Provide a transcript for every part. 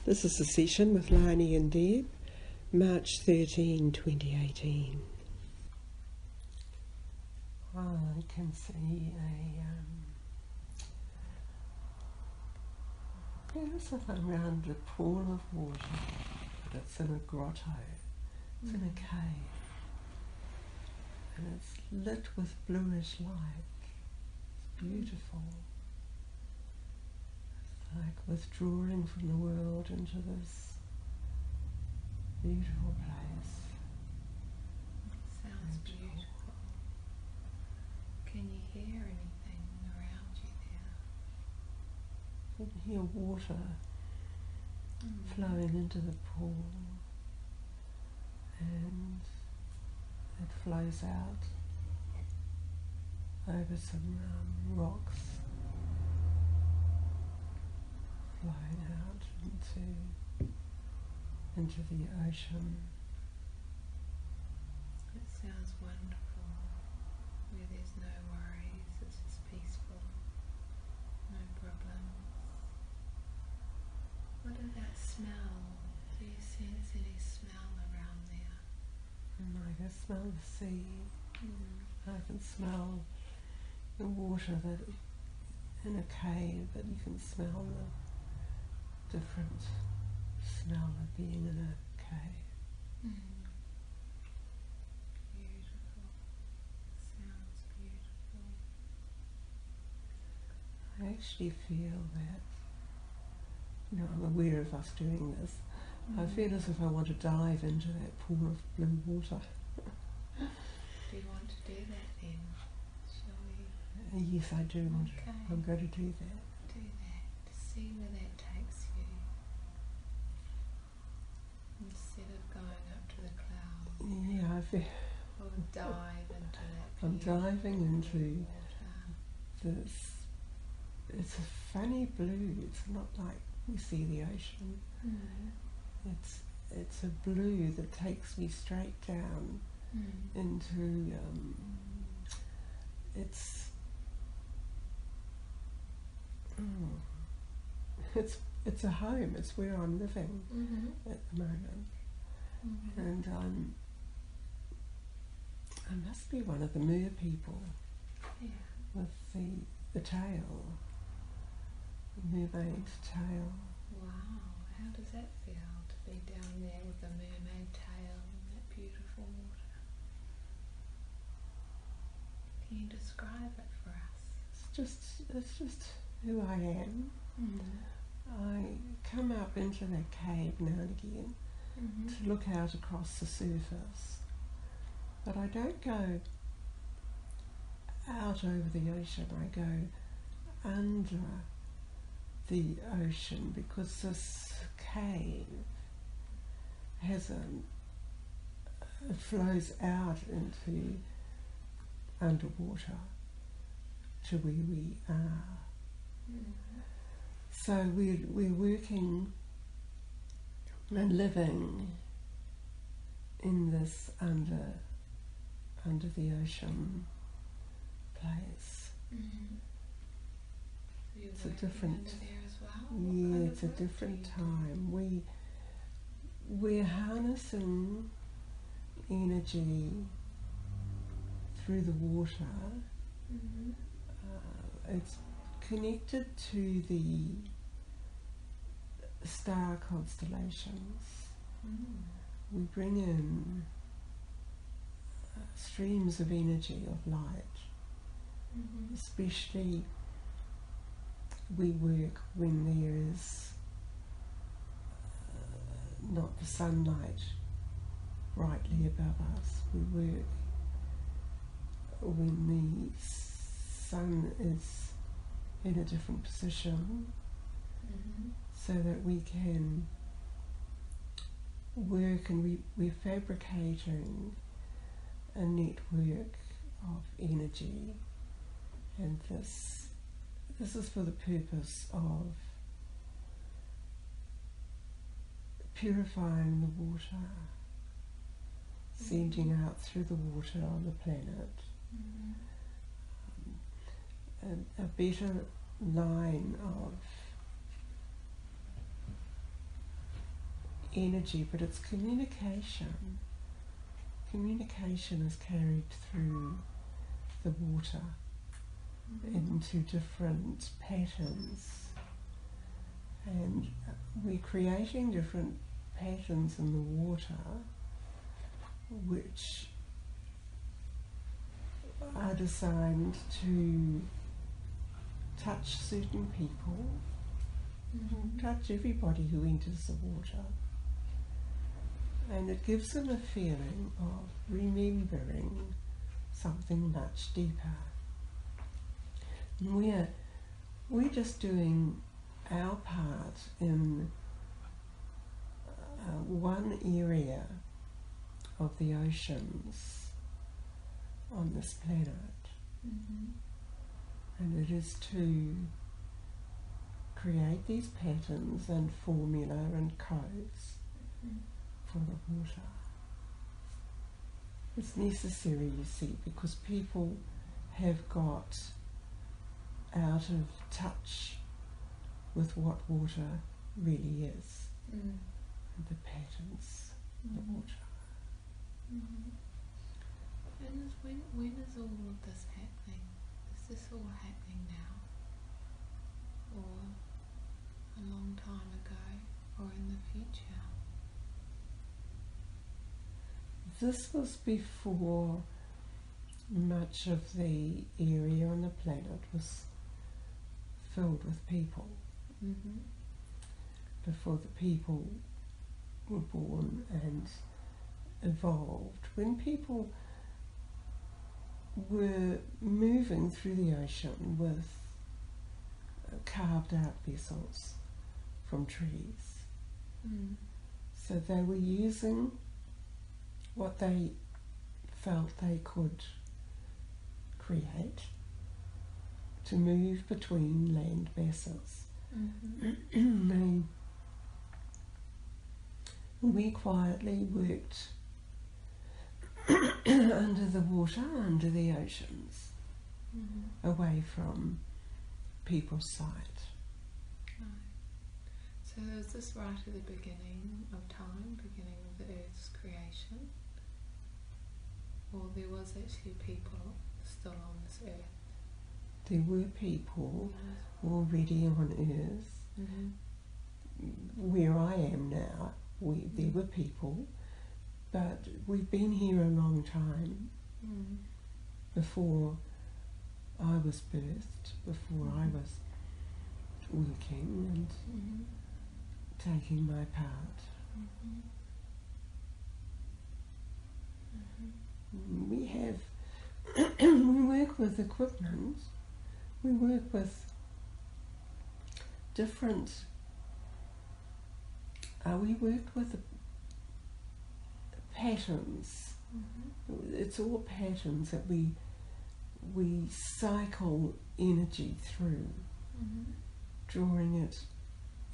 This is a session with Lani and Deb, March 13, 2018. Well, I can see around a pool of water, but it's in a grotto, it's in a cave, and it's lit with bluish light. It's beautiful. It's like withdrawing from the world into this beautiful place. Sounds beautiful. Can you hear anything around you there? You can hear water flowing into the pool, and it flows out over some rocks, flowing out into the ocean. It sounds wonderful, where there's no worries, it's just peaceful, no problems. What about smell? Do you sense any smell around there? And I can smell the sea. I can smell the water that in a cave, but you can smell the different smell of being in a cave. Beautiful. Sounds beautiful. I actually feel that, I'm aware of us doing this. I feel as if I want to dive into that pool of blue water. Do you want to do that then? Shall we Yes, I do want to. Okay. I'm going to do that. do that? See where that takes you. Instead of going up to the clouds, Yeah, I feel or dive into that I'm beautiful diving into water. this. It's a funny blue. It's not like we see the ocean. It's a blue that takes me straight down into it's a home. It's where I'm living at the moment, and I must be one of the mer people Yeah. with the tail, the mermaid tail. Wow, how does that feel to be down there with the mermaid tail and that beautiful water? Can you describe it for us? It's just who I am. I come up into that cave now and again to look out across the surface, but I don't go out over the ocean. I go under the ocean because this cave has it flows out into underwater to where we are. So we're working and living in this under the ocean place. It's a different, there as well? yeah, it's a different time. We're harnessing energy through the water. It's connected to the star constellations. We bring in streams of energy, of light, especially we work when there is not the sunlight brightly above us. We work when the sun is in a different position, so that we can work, and we're fabricating a network of energy, and this is for the purpose of purifying the water, sending out through the water on the planet a better line of energy, but it's communication. Communication is carried through the water into different patterns, and we're creating different patterns in the water which are designed to touch certain people, touch everybody who enters the water, and it gives them a feeling of remembering something much deeper. And we're just doing our part in one area of the oceans on this planet, and it is to create these patterns and formula and codes for the water. It's necessary, you see, because people have got out of touch with what water really is, and the patterns of the water. And when is all of this happening? Is this all happening now? Or a long time ago? Or in the future? This was before much of the area on the planet was filled with people. Before the people were born and evolved. When people were moving through the ocean with carved out vessels from trees. So they were using what they felt they could create to move between land masses. We quietly worked under the water, under the oceans, away from people's sight. So was this right at the beginning of time, beginning of the Earth's creation? Or there was actually people still on this Earth? There were people already on Earth. Where I am now, there were people, but we've been here a long time. Before I was birthed, before I was working and taking my part. We have, we work with equipment, we work with different, we work with patterns. It's all patterns that we cycle energy through, drawing it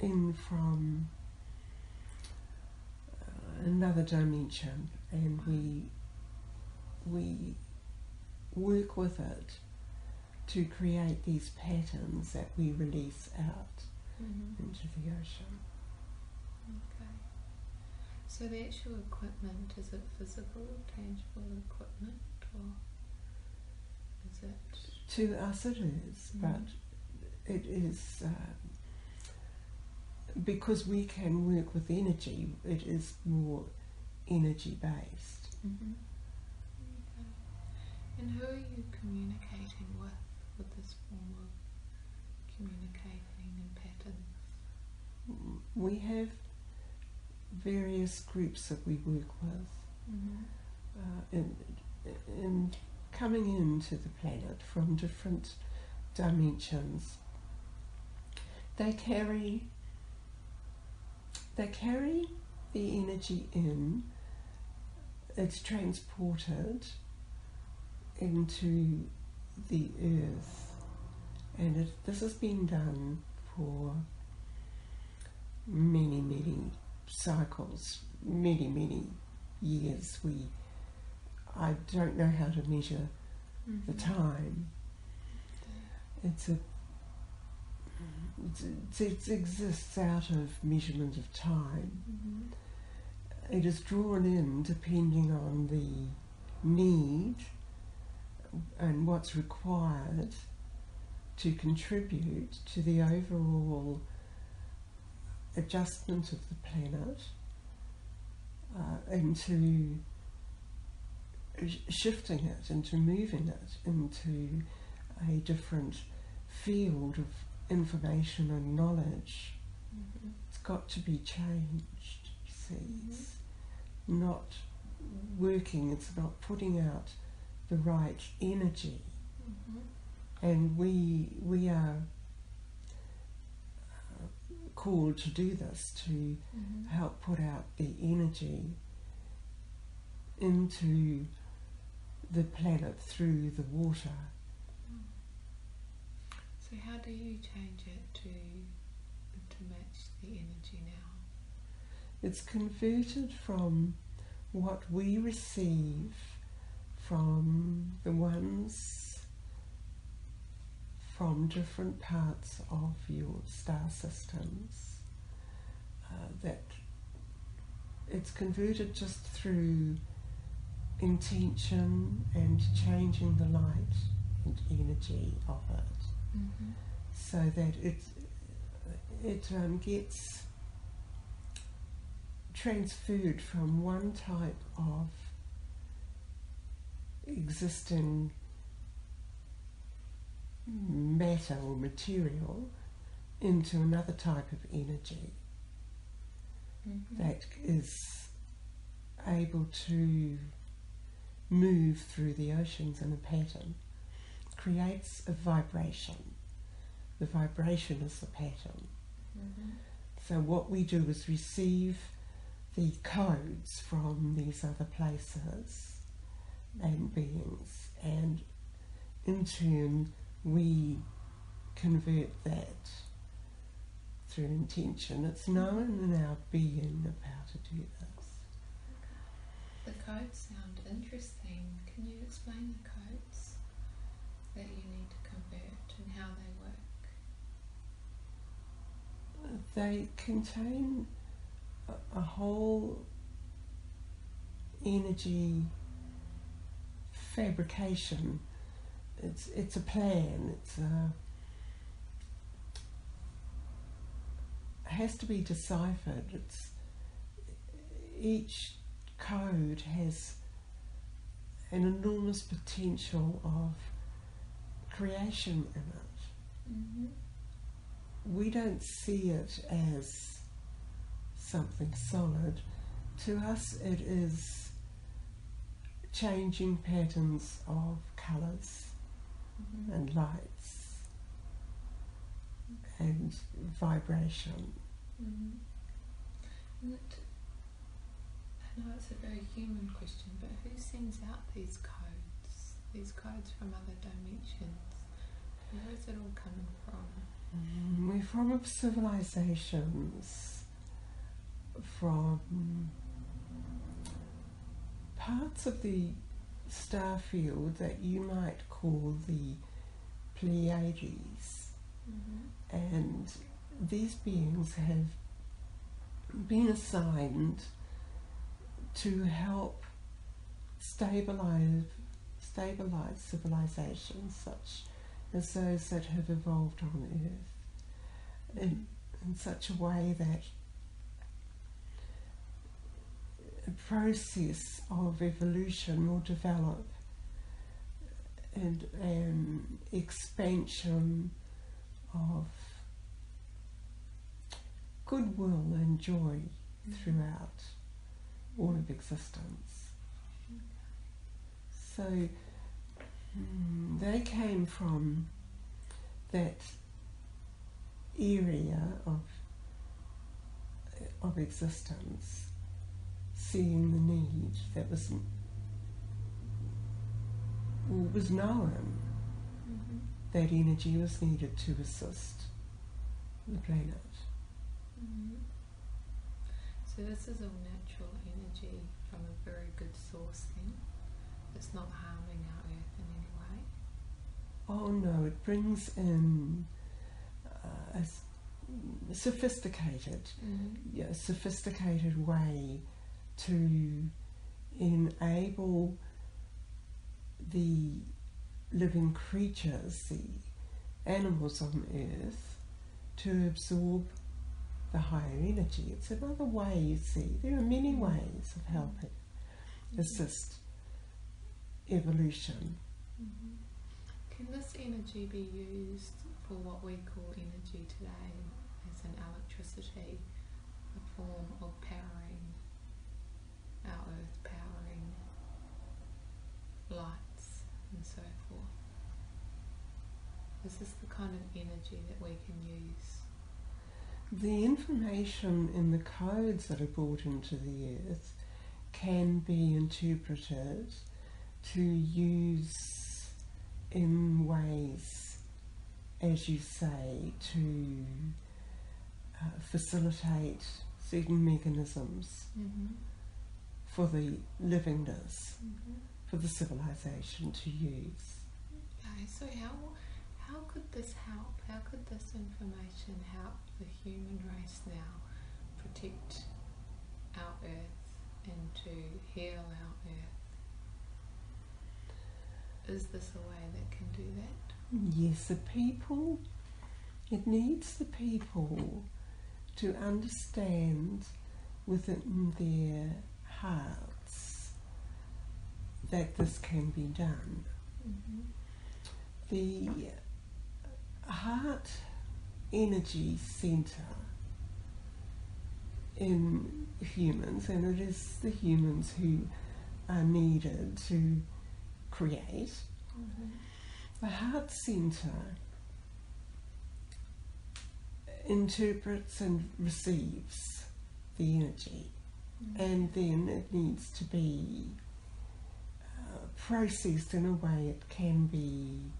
in from another dimension, and we work with it to create these patterns that we release out into the ocean. Okay. So the actual equipment, is it physical, tangible equipment, or is it? To us it is, but it is, because we can work with energy, it is more energy based. Okay. And who are you communicating with this form of communicating in patterns? We have various groups that we work with in coming into the planet from different dimensions. They carry the energy in, it's transported into the earth, and this has been done for many cycles, many years. I don't know how to measure the time. It exists out of measurement of time, it is drawn in depending on the need and what's required to contribute to the overall adjustment of the planet into shifting it, into moving it into a different field of information and knowledge. Mm-hmm. It's got to be changed, you see. It's not working, it's not putting out the right energy. Mm-hmm. And we are called to do this, to help put out the energy into the planet through the water. So how do you change it to match the energy now? It's converted from what we receive from the ones from different parts of your star systems, that it's converted just through intention and changing the light and energy of it, so that it gets transferred from one type of existing matter or material into another type of energy that is able to move through the oceans in a pattern, creates a vibration. The vibration is the pattern. So what we do is receive the codes from these other places and beings, and in turn we convert that through intention. It's known in our being of how to do this. The codes sound interesting. Can you explain the codes that you need to convert and how they work? They contain a whole energy fabrication. It's a plan. It has to be deciphered. Each code has an enormous potential of creation in it. We don't see it as something solid. To us it is changing patterns of colours and lights and vibration. And I know it's a very human question, but who sends out these codes from other dimensions? Where is it all coming from? We're from civilizations, from parts of the star field that you might call the Pleiades, and these beings have been assigned to help stabilize civilizations such as those that have evolved on Earth in such a way that a process of evolution will develop and an expansion of goodwill and joy throughout all of existence. So they came from that area of existence, seeing the need that was known, that energy was needed to assist the planet. So this is all natural energy from a very good source then? It's not harming our Earth in any way? Oh no, it brings in a sophisticated way to enable the living creatures, the animals on earth, to absorb the higher energy. It's another way, you see. There are many ways of helping assist evolution. Mm-hmm. Can this energy be used for what we call energy today, as in electricity, a form of powering our earth, powering lights and so forth? Is this the kind of energy that we can use? The information in the codes that are brought into the earth can be interpreted to use in ways, as you say, to facilitate certain mechanisms for the livingness, for the civilization to use. Okay, so how could this help? How could this information help the human race now protect our earth and to heal our earth? Is this a way that can do that? Yes, it needs the people to understand within their hearts that this can be done. The heart energy centre in humans, and it is the humans who are needed to create, the heart centre interprets and receives the energy, and then it needs to be processed in a way it can be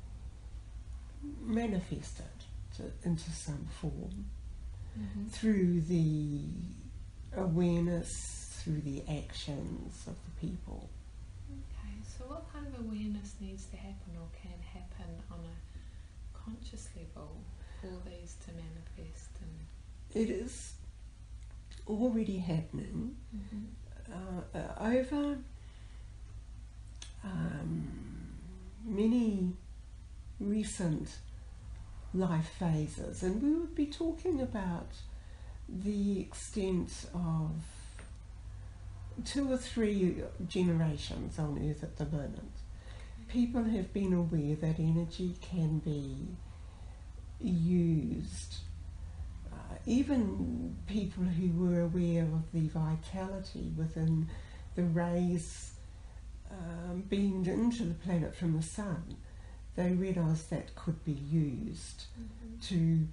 manifested into some form through the awareness, through the actions of the people. Okay, so what kind of awareness needs to happen or can happen on a conscious level for these to manifest? It is already happening over many recent life phases, and we would be talking about the extent of 2 or 3 generations on Earth at the moment. People have been aware that energy can be used. Even people who were aware of the vitality within the rays beamed into the planet from the sun, they realised that could be used to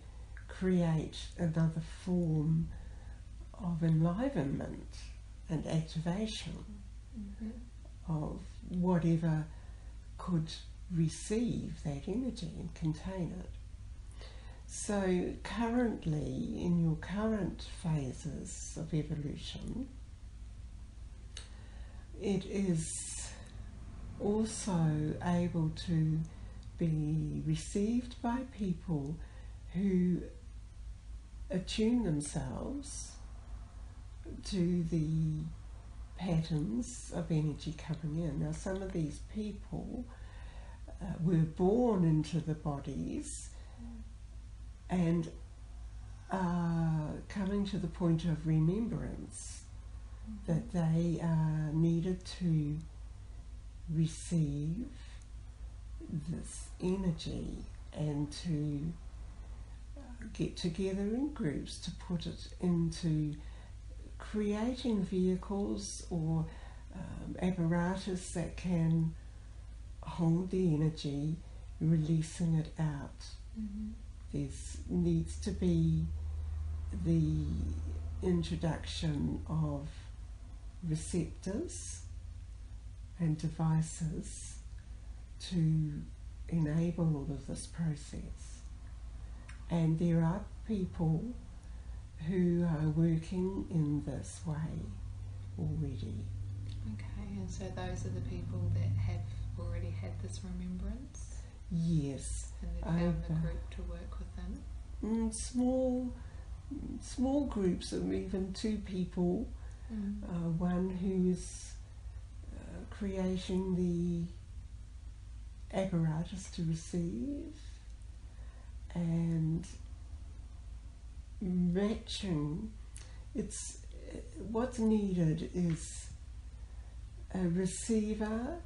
create another form of enlivenment and activation of whatever could receive that energy and contain it. So currently, in your current phases of evolution, it is also able to be received by people who attune themselves to the patterns of energy coming in. Now, some of these people were born into the bodies and are coming to the point of remembrance that they are needed to receive this energy and to get together in groups to put it into creating vehicles or apparatus that can hold the energy, releasing it out. There needs to be the introduction of receptors and devices to enable all of this process. And there are people who are working in this way already. Okay, and so those are the people that have already had this remembrance? Yes. And they found the group to work with them? Small groups of even 2 people one who's creating the apparatus to receive and matching. What's needed is a receiver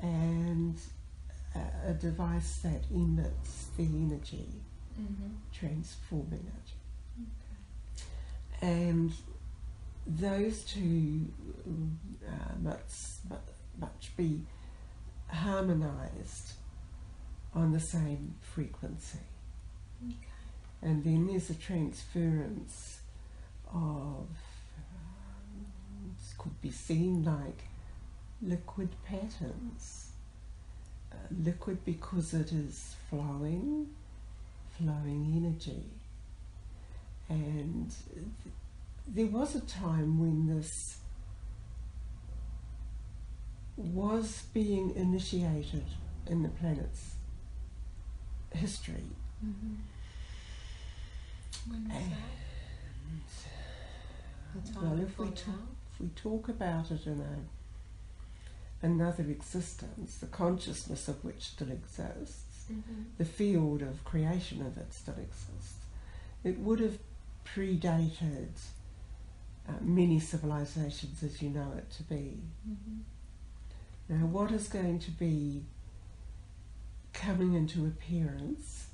and a device that emits the energy, transforming it. Okay. And those two much be harmonized on the same frequency. Okay. And then there's a transference of, this could be seen like liquid patterns. Liquid because it is flowing energy. And there was a time when this was being initiated in the planet's history. When was that? Well, if we talk about it in another existence, the consciousness of which still exists, the field of creation of it still exists, it would have predated many civilizations as you know it to be. Now, what is going to be coming into appearance,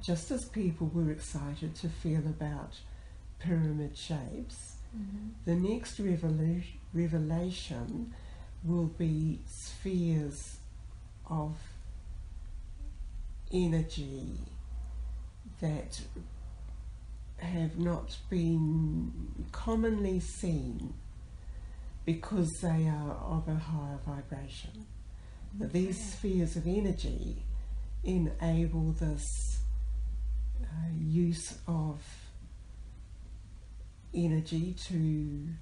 just as people were excited to feel about pyramid shapes, the next revelation will be spheres of energy that have not been commonly seen because they are of a higher vibration. But these spheres of energy enable this use of energy to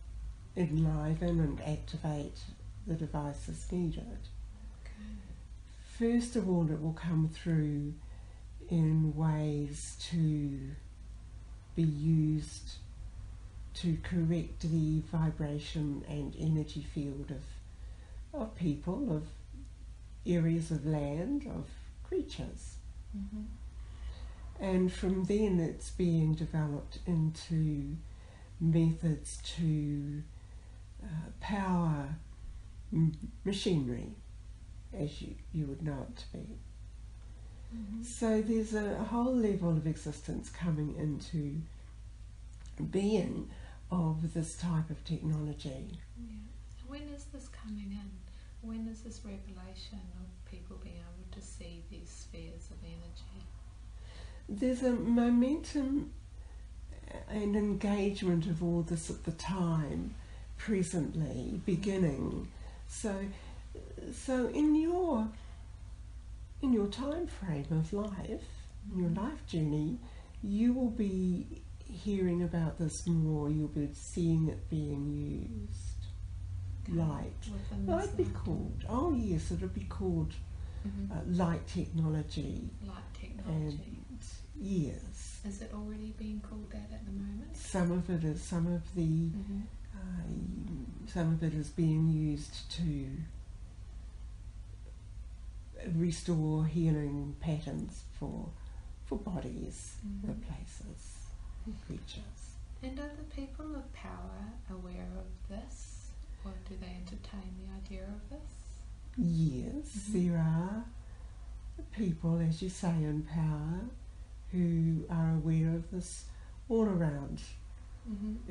enliven and activate the devices needed. First of all, it will come through in ways to be used to correct the vibration and energy field of people, of areas of land, of creatures. And from then it's being developed into methods to power machinery, as you would know it to be. So there's a whole level of existence coming into being of this type of technology. When is this coming in? When is this revelation of people being able to see these spheres of energy? There's a momentum and engagement of all this at the time, presently, beginning. So in your time frame of life, in your life journey, you will be hearing about this more, you'll be seeing it being used. Light be called, oh yes, it'll be called light technology. Light technology. And yes. Is it already being called that at the moment? Some of it is, some of it is being used to restore healing patterns for bodies, for places, creatures. And are the people of power aware of this, or do they entertain the idea of this? Yes, there are people, as you say, in power who are aware of this all around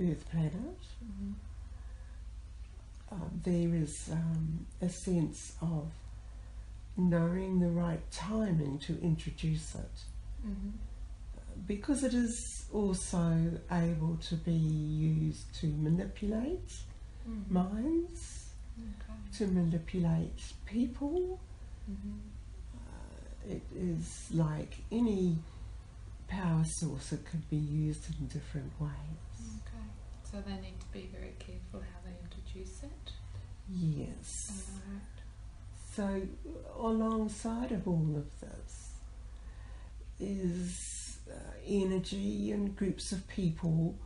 Earth planet. There is a sense of knowing the right timing to introduce it, because it is also able to be used to manipulate minds, to manipulate people. It is like any power source, it could be used in different ways. So they need to be very careful how they introduce it? Yes. So alongside of all of this is energy and groups of people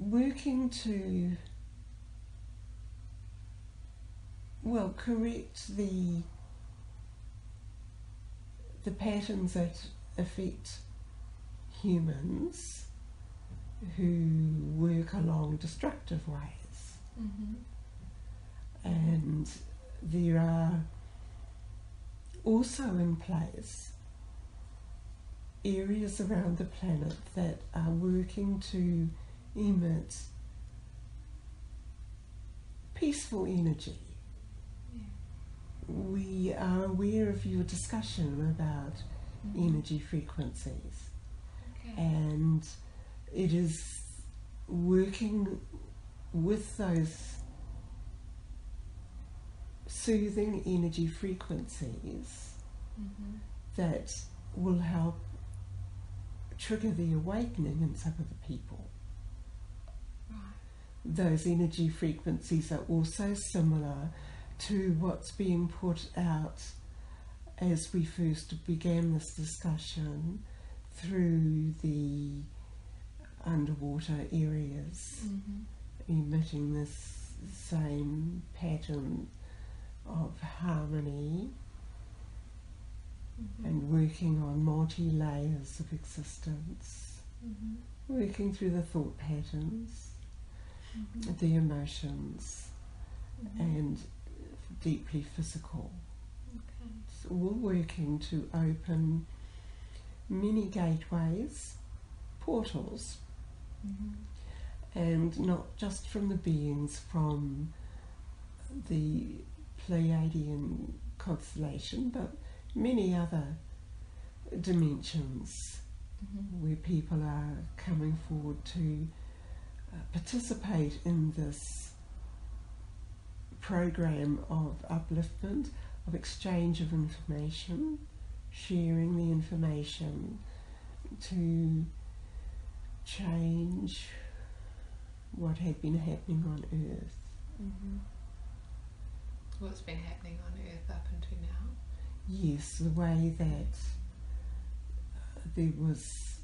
working to, well, correct the patterns that affect humans who work along destructive ways. Mm-hmm. And there are also in place areas around the planet that are working to emit peaceful energy. Yeah. We are aware of your discussion about Mm-hmm. energy frequencies, Okay. and it is working with those soothing energy frequencies Mm-hmm. that will help trigger the awakening in some of the people. Right. Those energy frequencies are also similar to what's being put out as we first began this discussion through the underwater areas, Mm-hmm. emitting this same pattern of harmony Mm-hmm. and working on multi-layers of existence, Mm-hmm. working through the thought patterns, Mm-hmm. the emotions, Mm-hmm. and deeply physical. Okay. It's all working to open many gateways, portals, Mm-hmm. and not just from the beings from the Pleiadian constellation, but many other dimensions Mm-hmm. where people are coming forward to participate in this program of upliftment, of exchange of information, sharing the information to change what had been happening on Earth. Mm-hmm. What's been happening on Earth up until now? Yes, the way that there was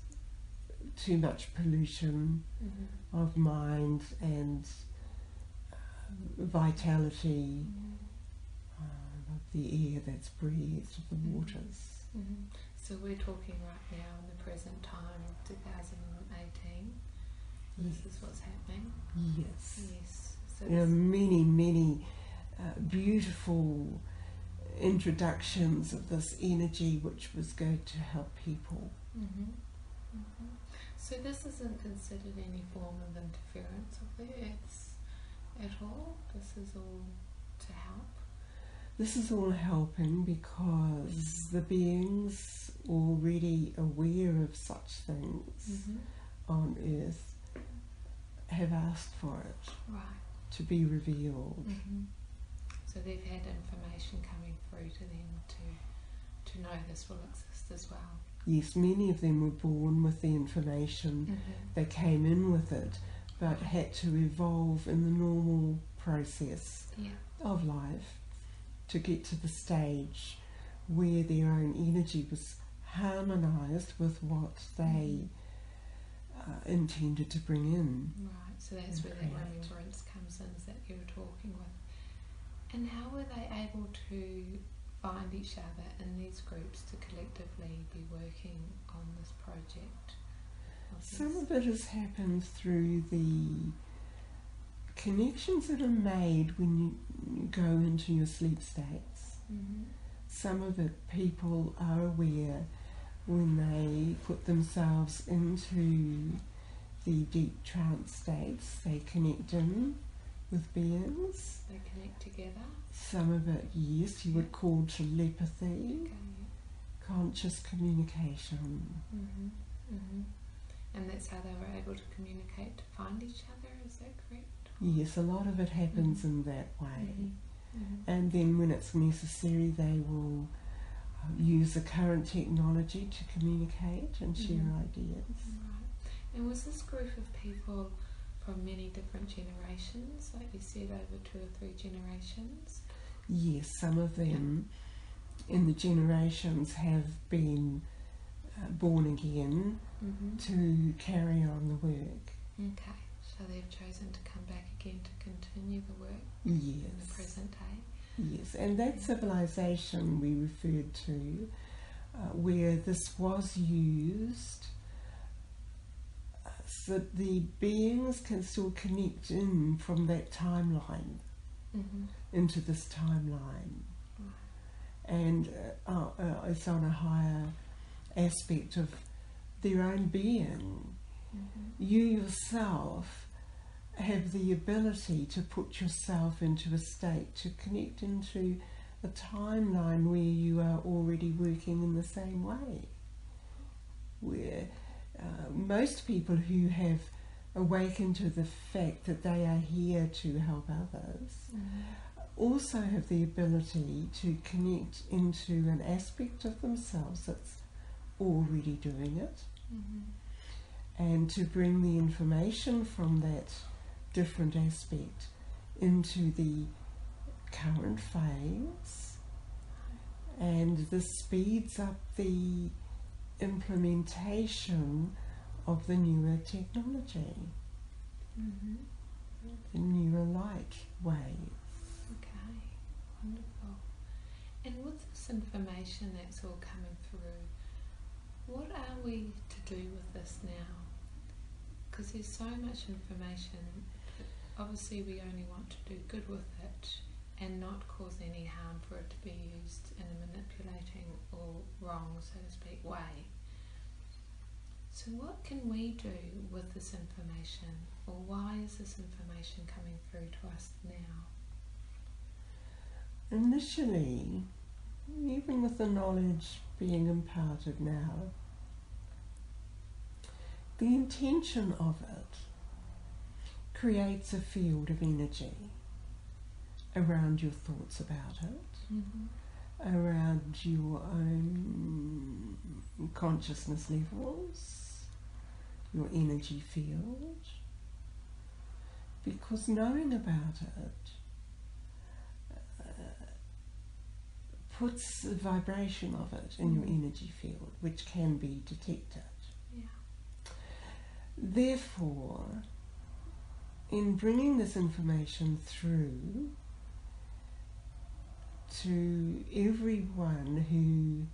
too much pollution Mm-hmm. of mind and vitality of the air that's breathed, of the Mhm. waters. Mm-hmm. So we're talking right now in the present time of 2018. This is what's happening. Yes. Yes. So There are this, many beautiful introductions of this energy which was going to help people. mm-hmm. Mm-hmm. So this isn't considered any form of interference of the Earth's at all. This is all to help. This is all helping because the beings already aware of such things Mm-hmm. on Earth have asked for it Right. to be revealed. Mm-hmm. So they've had information coming through to them to know this will exist as well. Yes, many of them were born with the information. Mm-hmm. They came in with it, but had to evolve in the normal process Yeah. of life to get to the stage where their own energy was harmonised with what they intended to bring in. Right. So that's And where that create. remembrance comes in, is that you were talking with. And how were they able to find each other in these groups to collectively be working on this project? Some of it has happened through the connections that are made when you go into your sleep states. Mm-hmm. Some of it people are aware when they put themselves into the deep trance states. They connect in with beings. They connect together. Some of it, yes, you would call telepathy, Okay. conscious communication. Mm-hmm. Mm-hmm. And that's how they were able to communicate to find each other. Is that correct? Yes, a lot of it happens in that way. Mm-hmm. Mm-hmm. And then when it's necessary, they will use the current technology to communicate and share Mhm. ideas. Right. And was this group of people from many different generations, like you said, over 2 or 3 generations? Yes, some of them in the generations have been born again Mm-hmm. to carry on the work. Okay. So chosen to come back again to continue the work Yes. in the present day. Yes, and that civilization we referred to, where this was used, so that the beings can still connect in from that timeline into this timeline. And it's on a higher aspect of their own being. You yourself have the ability to put yourself into a state to connect into a timeline where you are already working in the same way. Where most people who have awakened to the fact that they are here to help others also have the ability to connect into an aspect of themselves that's already doing it, and to bring the information from that different aspect into the current phase, and this speeds up the implementation of the newer technology, the newer light ways. Okay, wonderful. And with this information that's all coming through, what are we to do with this now? Because there's so much information. Obviously we only want to do good with it and not cause any harm for it to be used in a manipulating or wrong, so to speak, way. So what can we do with this information, or why is this information coming through to us now? Initially, even with the knowledge being imparted now, the intention of it creates a field of energy around your thoughts about it, around your own consciousness levels, your energy field, because knowing about it puts the vibration of it in your energy field, which can be detected. Therefore, in bringing this information through to everyone who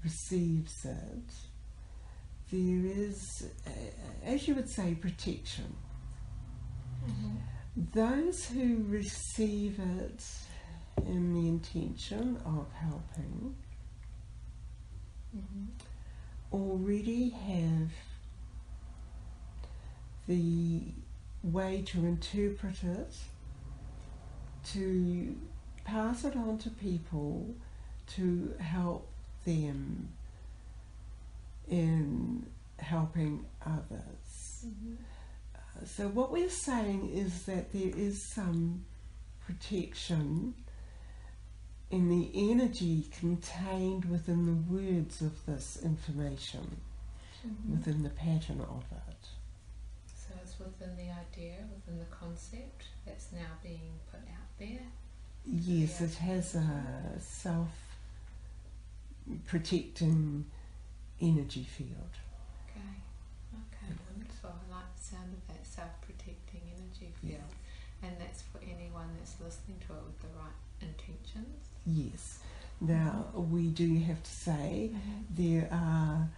receives it, there is, as you would say, protection. Those who receive it in the intention of helping already have the way to interpret it, to pass it on to people to help them in helping others. So what we're saying is that there is some protection in the energy contained within the words of this information, within the pattern of it. So it's within the idea, within the concept that's now being put out there? Yes, it has a self-protecting energy field. Okay, wonderful. I like the sound of that self-protecting energy field. And that's for anyone that's listening to it with the right intentions? Yes. Now, we do have to say there are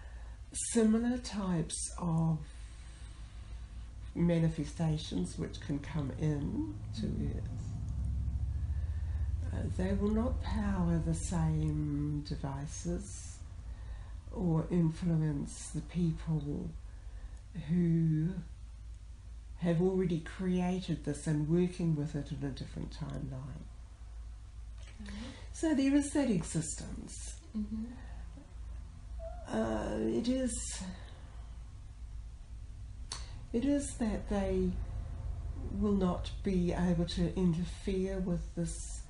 similar types of manifestations which can come in to Earth. They will not power the same devices or influence the people who have already created this and working with it in a different timeline. So there is that existence. It is that they will not be able to interfere with this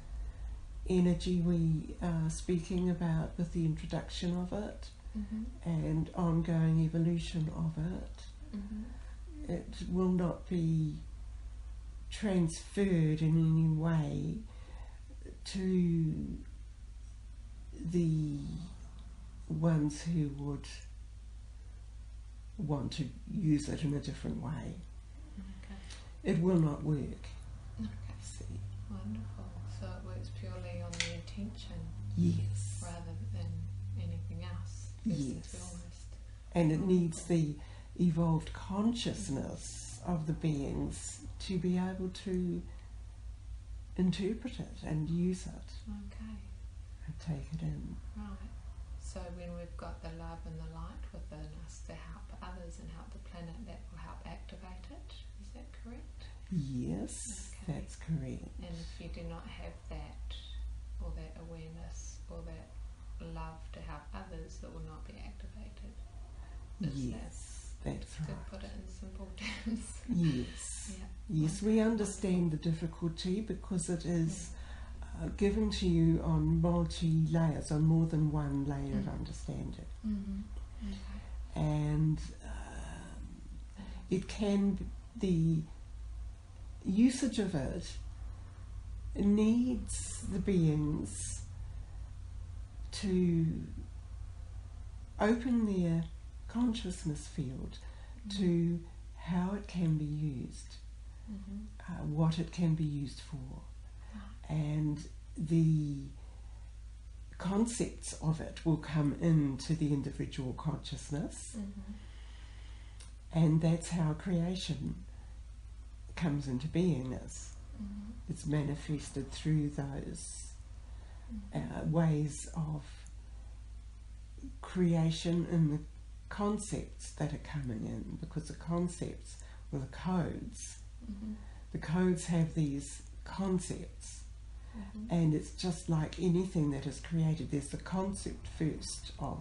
energy we are speaking about, with the introduction of it and ongoing evolution of it. It will not be transferred in any way to the ones who would want to use it in a different way. it will not work. Okay, See? wonderful. So it works purely on the intention Yes. rather than anything else. First and Yes. foremost. And it needs the evolved consciousness of the beings to be able to interpret it and use it Okay, and take it in. right. So when we've got the love and the light within us to help others and help the planet, that will help activate it. Is that correct? Yes, Okay. that's correct. And if you do not have that, or that awareness, or that love to help others, it will not be activated. Yes, that's To right. put it in simple terms. Yes. Yeah. Yes, we understand the difficulty because it is given to you on multi-layers, on more than one layer of understanding. Mm-hmm. Okay. And it can, the usage of it needs the beings to open their consciousness field to how it can be used, Mm-hmm. what it can be used for, and the concepts of it will come into the individual consciousness, Mm-hmm. and that's how creation comes into beingness. Mm-hmm. It's manifested through those ways of creation in the concepts that are coming in, because the concepts, or the codes, Mm-hmm. the codes have these concepts, Mm-hmm. and it's just like anything that is created. There's the concept first of,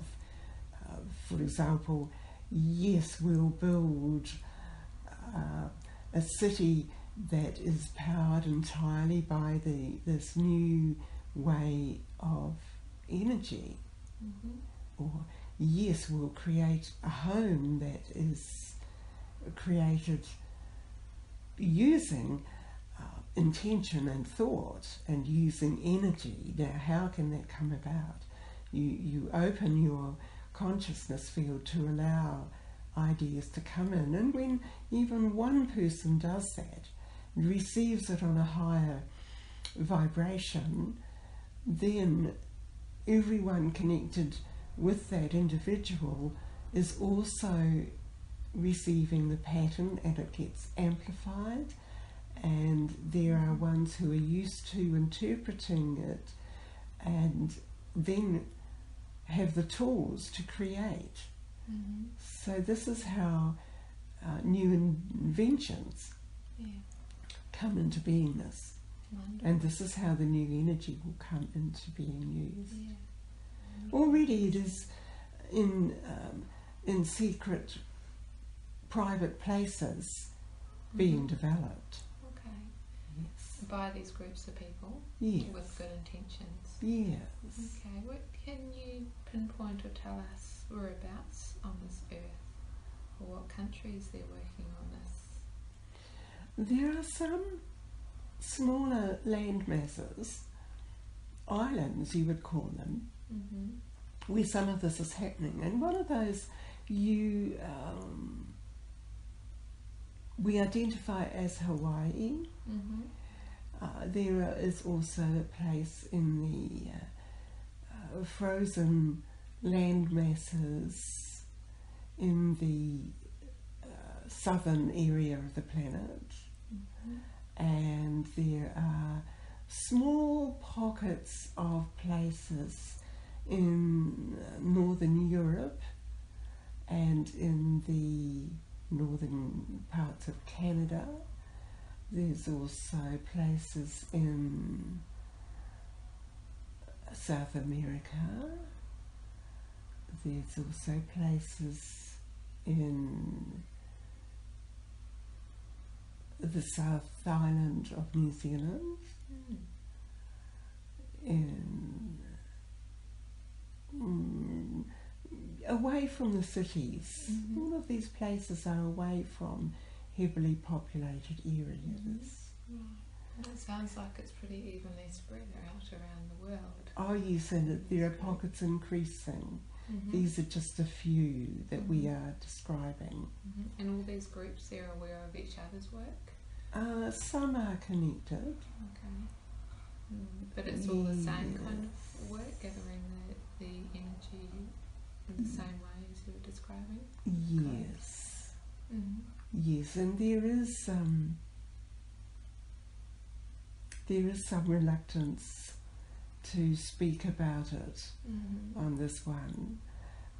for example, yes, we'll build a city that is powered entirely by this new way of energy, Mm-hmm. or yes, we'll create a home that is created using intention and thought and using energy. Now, how can that come about? You open your consciousness field to allow ideas to come in, and when even one person does that, receives it on a higher vibration, then everyone connected with that individual is also receiving the pattern, and it gets amplified, and there are ones who are used to interpreting it and then have the tools to create. Mm-hmm. So this is how new inventions Yeah. come into beingness, Wonderful. and this is how the new energy will come into being used. Yeah. Already it is in secret, private places being developed. Okay. Yes. By these groups of people Yes. with good intentions. Yes. Okay. What can you pinpoint or tell us whereabouts on this earth, or what countries they're working on this? There are some smaller land masses, islands you would call them, Mm-hmm. where some of this is happening. And one of those we identify as Hawaii. Mm-hmm. There is also a place in the frozen land masses in the southern area of the planet, Mm-hmm. and there are small pockets of places in northern Europe and in the northern parts of Canada. There's also places in South America. There's also places in the South Island of New Zealand, away from the cities. Mhm. All of these places are away from heavily populated areas. Right. It sounds like it's pretty evenly spread out around the world. Oh yes, and there are pockets increasing. Mm-hmm. These are just a few that we are describing. Mm-hmm. And all these groups, they're aware of each other's work? Some are connected. Okay. But it's all the same kind of work, gathering the energy in the same way as you were describing? Yes. Mm-hmm. Yes, and there is some reluctance to speak about it on this one,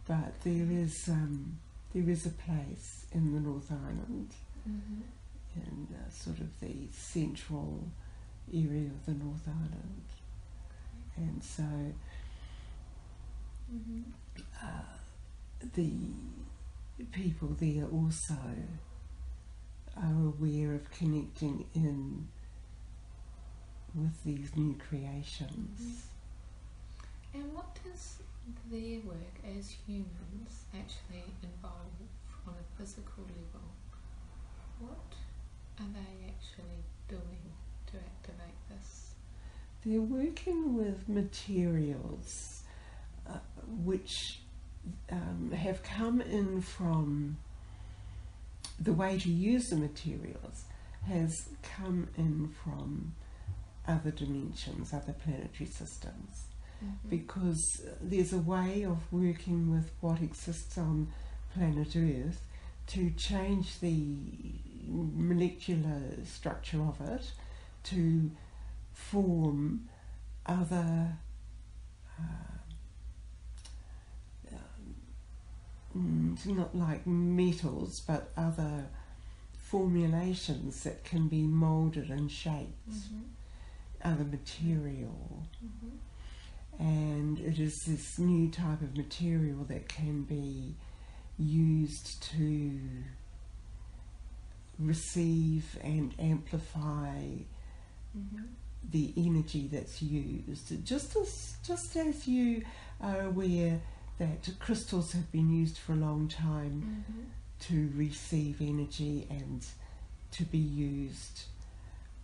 but there is a place in the North Island, in sort of the central area of the North Island, and so the people there also are aware of connecting in with these new creations. And what does their work as humans actually involve on a physical level? What are they actually doing to activate this? They're working with materials which have come in from the way to use the materials has come in from other dimensions, other planetary systems, because there's a way of working with what exists on planet Earth to change the molecular structure of it to form other not like metals, but other formulations that can be moulded and shaped, other material. And it is this new type of material that can be used to receive and amplify the energy that's used. Just as you are aware that crystals have been used for a long time to receive energy and to be used,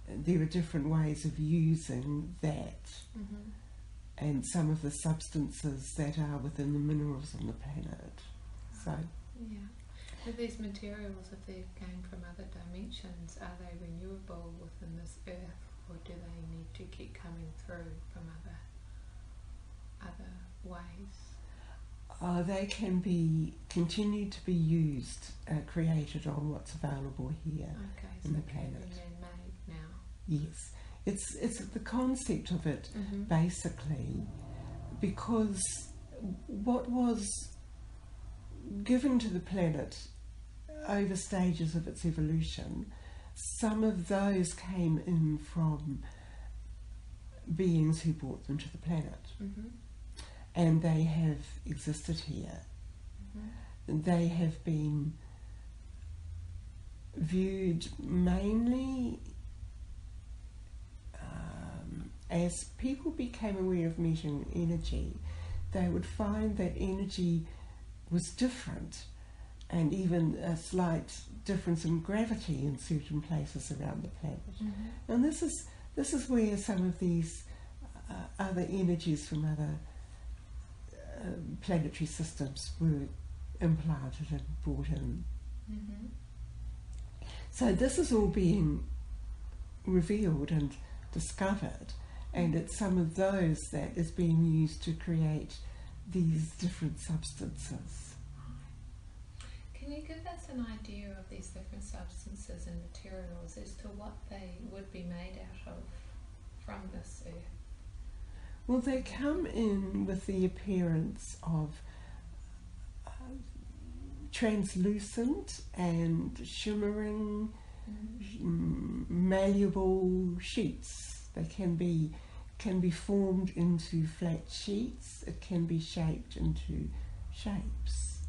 there are different ways of using that and some of the substances that are within the minerals on the planet. So With these materials, if they're gained from other dimensions, are they renewable within this earth, or do they need to keep coming through from other ways? They can be continued to be used, created on what's available here in the planet. Man-made now. Yes, it's the concept of it basically, because what was given to the planet over stages of its evolution, some of those came in from beings who brought them to the planet. And they have existed here. They have been viewed mainly as people became aware of measuring energy, they would find that energy was different, and even a slight difference in gravity in certain places around the planet. And this is where some of these other energies from other planetary systems were implanted and brought in. So this is all being revealed and discovered, and it's some of those that is being used to create these different substances. Can you give us an idea of these different substances and materials as to what they would be made out of from this earth? Well, they come in with the appearance of translucent and shimmering, malleable sheets. They can be formed into flat sheets. It can be shaped into shapes,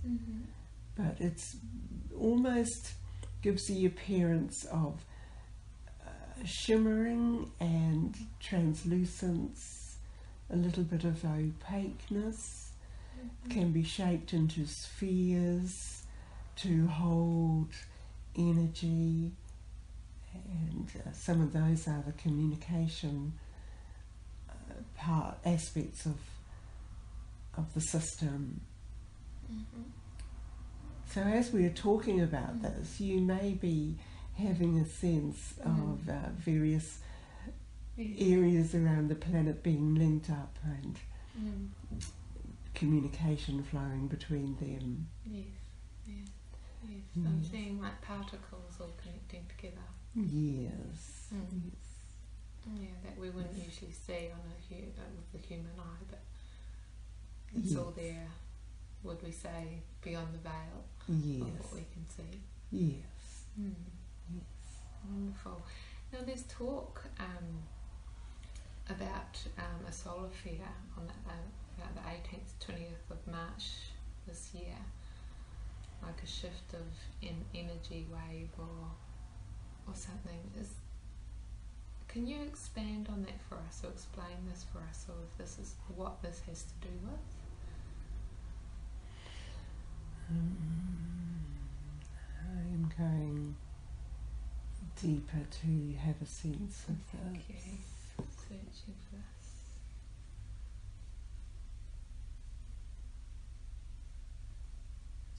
but it's almost gives the appearance of shimmering and translucence. A little bit of opaqueness, can be shaped into spheres to hold energy, and some of those are the communication aspects of the system. So as we are talking about this, you may be having a sense of various Yes. areas around the planet being linked up and communication flowing between them. Yes. Yes. Yes. Yes. I'm seeing like particles all connecting together. Yes. Mm. Yes. Yeah, that we wouldn't usually see on with the human eye, but it's all there. Would we say beyond the veil of what we can see? Yes. Yes. Wonderful. Now there's talk about a solar fair on about the 18th, 20th of March this year, like a shift of energy wave or something. Can you expand on that for us, or explain this for us, or if this is what this has to do with? I am going deeper to have a sense of Thank this. you. Searching for this.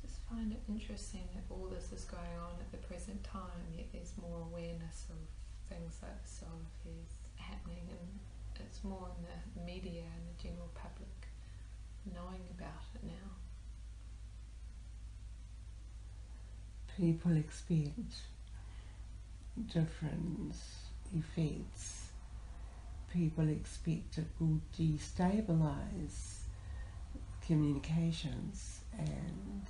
Just find it interesting that all this is going on at the present time, yet there's more awareness of things like solar fairs happening, and it's more in the media and the general public knowing about it now. People expect different effects. People expect it will destabilize communications and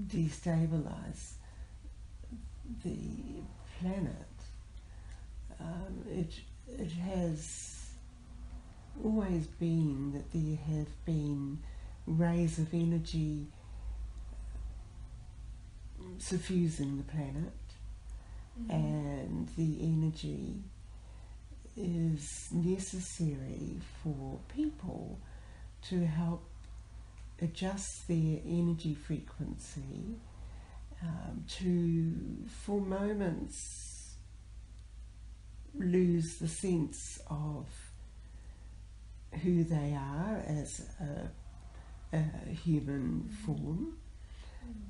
destabilize the planet. It has always been that there have been rays of energy suffusing the planet, and the energy is necessary for people to help adjust their energy frequency to, for moments, lose the sense of who they are as a human form,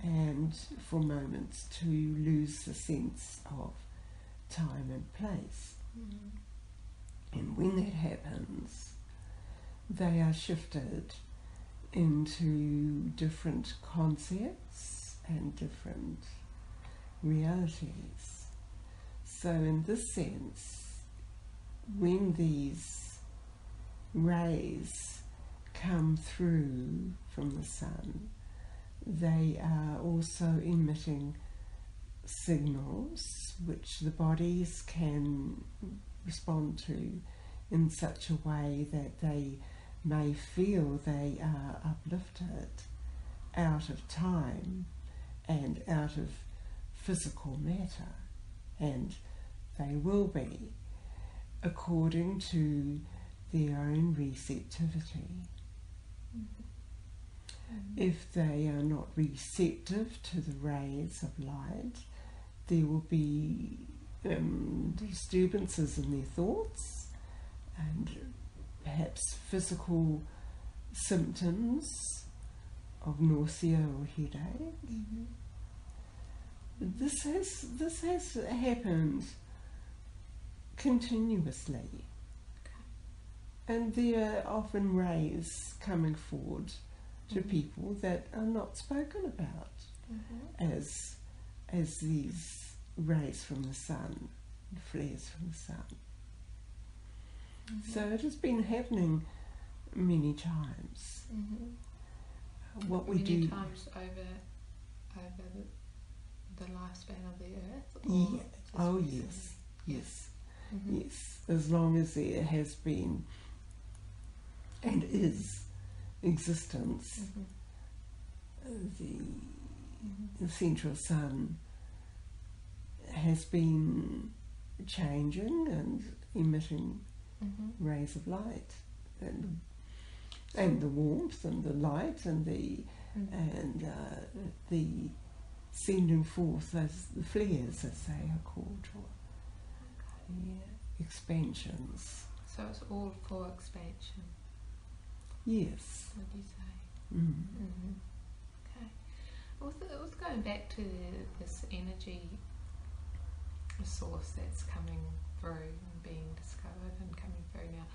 and for moments to lose the sense of time and place. And when that happens, they are shifted into different concepts and different realities. So in this sense, when these rays come through from the sun, they are also emitting signals which the bodies can respond to in such a way that they may feel they are uplifted out of time and out of physical matter, and they will be according to their own receptivity. If they are not receptive to the rays of light, there will be disturbances in their thoughts and perhaps physical symptoms of nausea or headache. This has happened continuously, and there are often rays coming forward to people that are not spoken about as these rays from the sun, flares from the sun. So it has been happening many times. What we many do times over the lifespan of the earth? Yeah. Or Oh just yes, recently? yes, yes. As long as there has been and is existence, the central sun has been changing and emitting rays of light, and the warmth and the light and the sending forth as the flares, as they are called, or expansions. So it's all for expansion, Yes. would you say? Okay. With going back to this energy source that's coming through and being discovered and coming through now.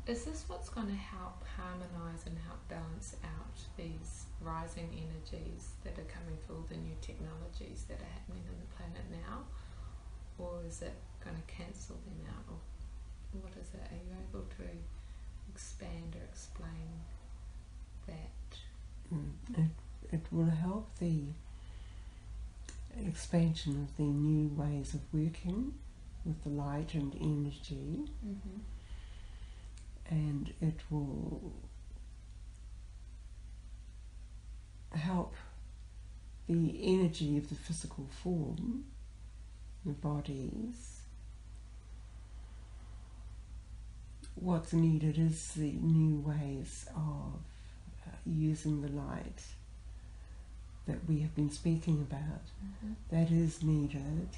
Is this what's going to help harmonise and help balance out these rising energies that are coming through all the new technologies that are happening on the planet now? Or is it going to cancel them out? Or what is it? Are you able to expand or explain that? It will help the expansion of the new ways of working with the light and energy, and it will help the energy of the physical form, the bodies. What's needed is the new ways of using the light that we have been speaking about. That is needed,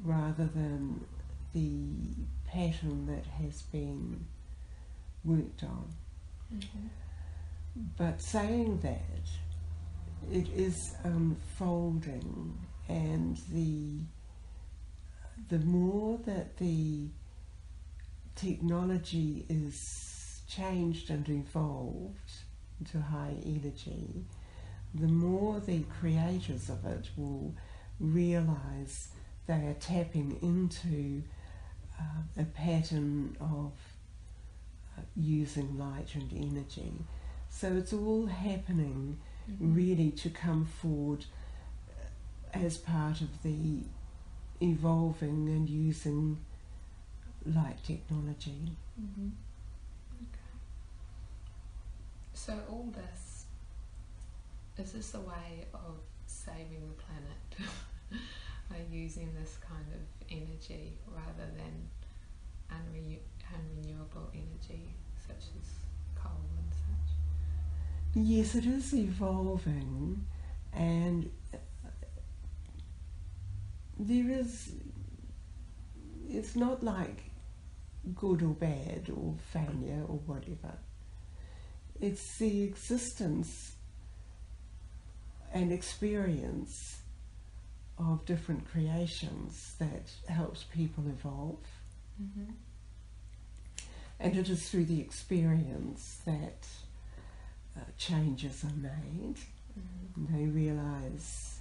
rather than the pattern that has been worked on. But saying that, it is unfolding, and the more that the technology is changed and evolved into high energy, the more the creators of it will realise they are tapping into a pattern of using light and energy. So it's all happening really to come forward as part of the evolving and using light technology. Okay. So all this, is this a way of saving the planet? By using this kind of energy rather than unrenewable energy such as coal and such? Yes, it is evolving, and it's not like good or bad or failure or whatever. It's the existence and experience of different creations that helps people evolve. And it is through the experience that changes are made. They realise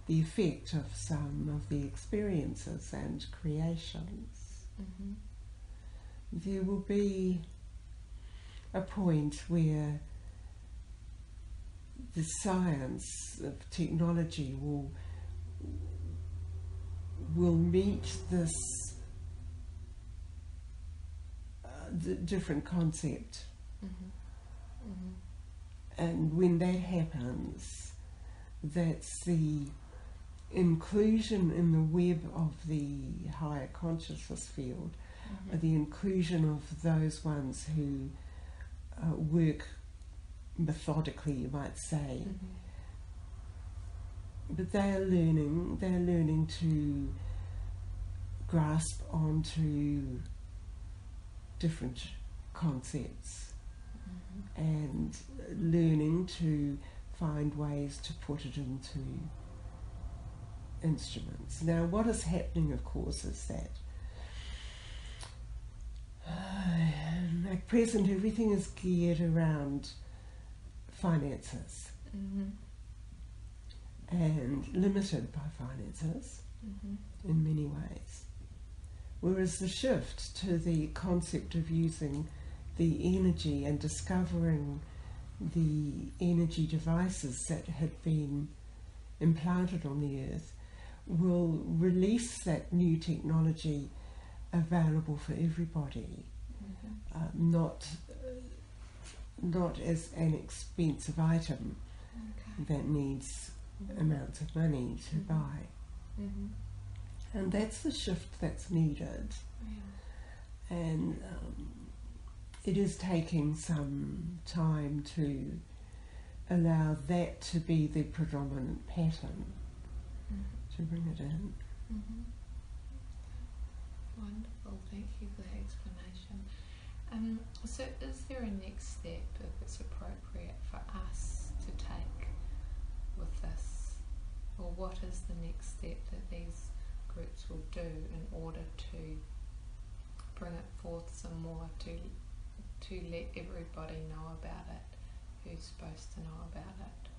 the effect of some of the experiences and creations. There will be a point where the science of technology will meet this different concept. And when that happens, that's the inclusion in the web of the higher consciousness field, the inclusion of those ones who work methodically, you might say. But they're learning to grasp onto different concepts and learning to find ways to put it into instruments. Now, what is happening, of course, is that at present everything is geared around finances and limited by finances in many ways. Whereas the shift to the concept of using the energy and discovering the energy devices that had been implanted on the earth will release that new technology available for everybody, not as an expensive item that needs amounts of money to buy. And that's the shift that's needed. And it is taking some time to allow that to be the predominant pattern, to bring it in. Wonderful, thank you for the explanation. So is there a next step, if it's appropriate for us to take with this or what is the next step that these groups will do in order to bring it forth some more, to let everybody know about it who's supposed to know about it?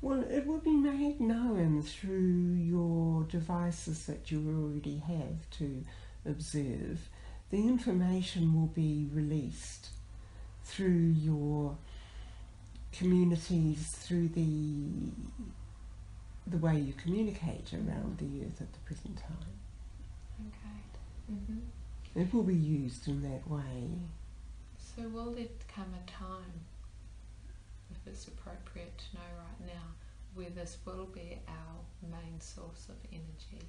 Well, it will be made known through your devices that you already have to observe. The information will be released through your communities, through the way you communicate around the earth at the present time. Okay. Mm-hmm. It will be used in that way. So will there come a time, if it's appropriate to know right now, where this will be our main source of energy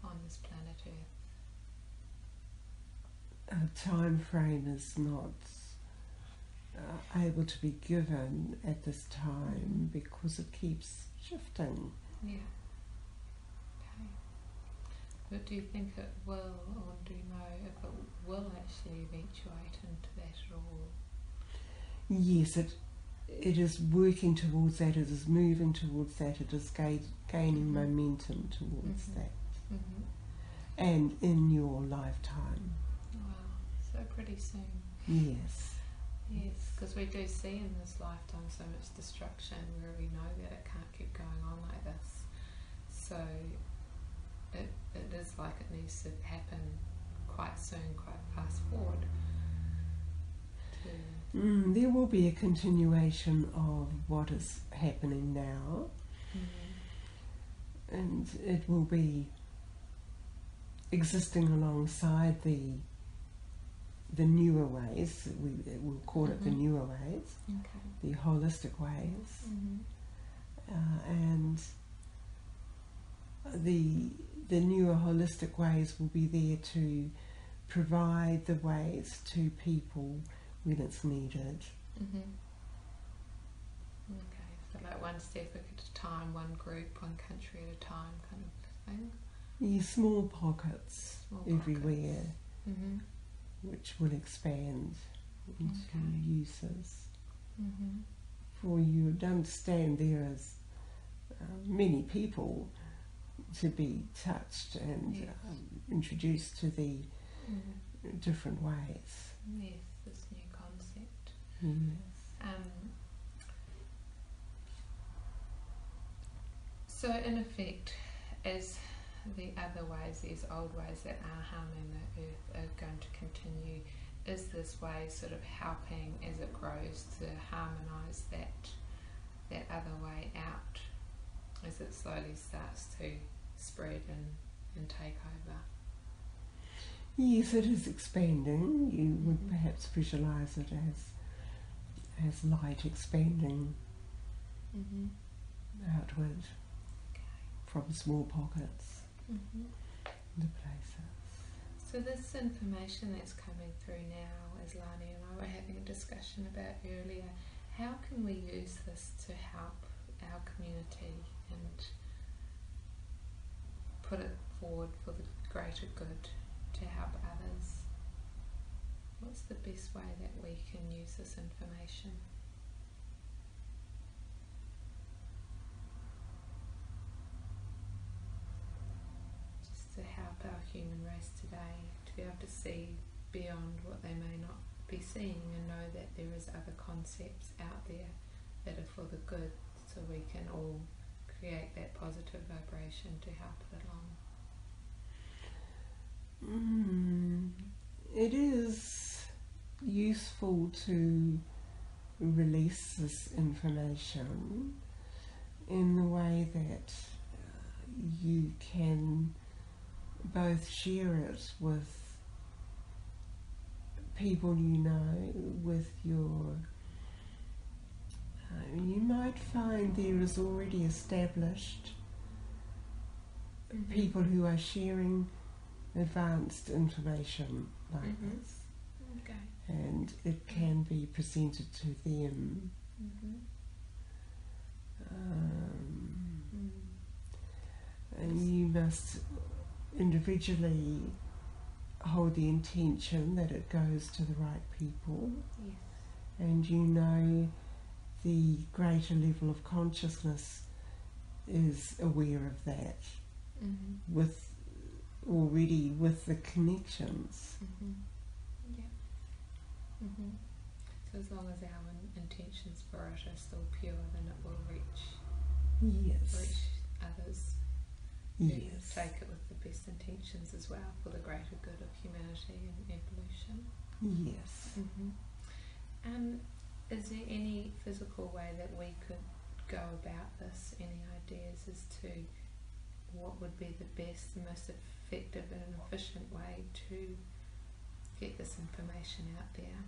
on this planet Earth? A time frame is not able to be given at this time because it keeps shifting. Yeah. Okay. But do you think it will, or do you know if it will actually eventuate into that at all? Yes, it is working towards that, it is moving towards that, it is gaining momentum towards that. Mm-hmm. And in your lifetime. Wow, so pretty soon. Yes. Yes, because we do see in this lifetime so much destruction where we know that it can't keep going on like this. So it is like it needs to happen quite soon, quite fast forward. There will be a continuation of what is happening now, and it will be existing alongside the newer ways. We'll call it the newer ways, the holistic ways, and the newer holistic ways will be there to provide the ways to people when it's needed. Okay, so like one step at a time, one group, one country at a time kind of thing? Yeah, small pockets everywhere, which will expand into uses. For you to understand there is many people to be touched and introduced to the different ways. Yes, this new concept. Yes. So in effect, as the other ways, these old ways that are harming the earth are going to continue, is this way sort of helping as it grows to harmonise that other way out as it slowly starts to spread and take over? Yes, it is expanding. You would perhaps visualise it as light expanding outward from small pockets into places. So this information that's coming through now, as Lani and I were having a discussion about earlier, how can we use this to help our community and put it forward for the greater good, to help others? What's the best way that we can use this information? Just to help our human race today to be able to see beyond what they may not be seeing and know that there is other concepts out there that are for the good, so we can all create that positive vibration to help it along. It is useful to release this information in the way that you can both share it with people you know, with your you might find there is already established people who are sharing advanced information like this, and it can be presented to them. And you must individually hold the intention that it goes to the right people, and you know the greater level of consciousness is aware of that Mm-hmm. with already with the connections. Mm-hmm. Yeah. Mm-hmm. So as long as our intentions for it are still pure, then it will reach Yes. others who Yes. take it with the best intentions as well for the greater good of humanity and evolution. Yes. Mm-hmm. Is there any physical way that we could go about this? Any ideas as to what would be the best, the most effective and efficient way to get this information out there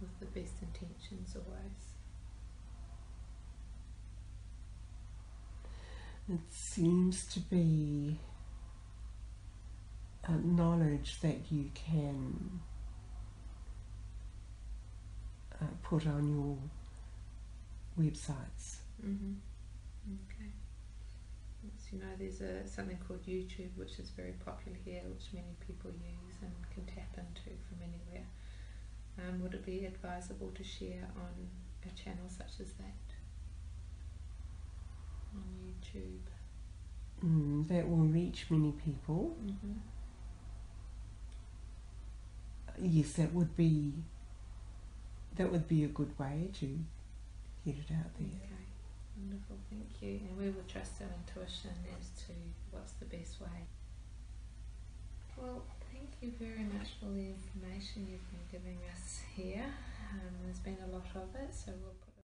with the best intentions always? It seems to be a knowledge that you can put on your websites. Mm-hmm. Okay. So, there's something called YouTube, which is very popular here, which many people use and can tap into from anywhere. Would it be advisable to share on a channel such as that on YouTube? That will reach many people. Mm-hmm. Yes, that would be a good way to get it out there. Okay, wonderful, thank you. And we will trust our intuition as to what's the best way. Well, thank you very much for the information you've been giving us here. There's been a lot of it, so we'll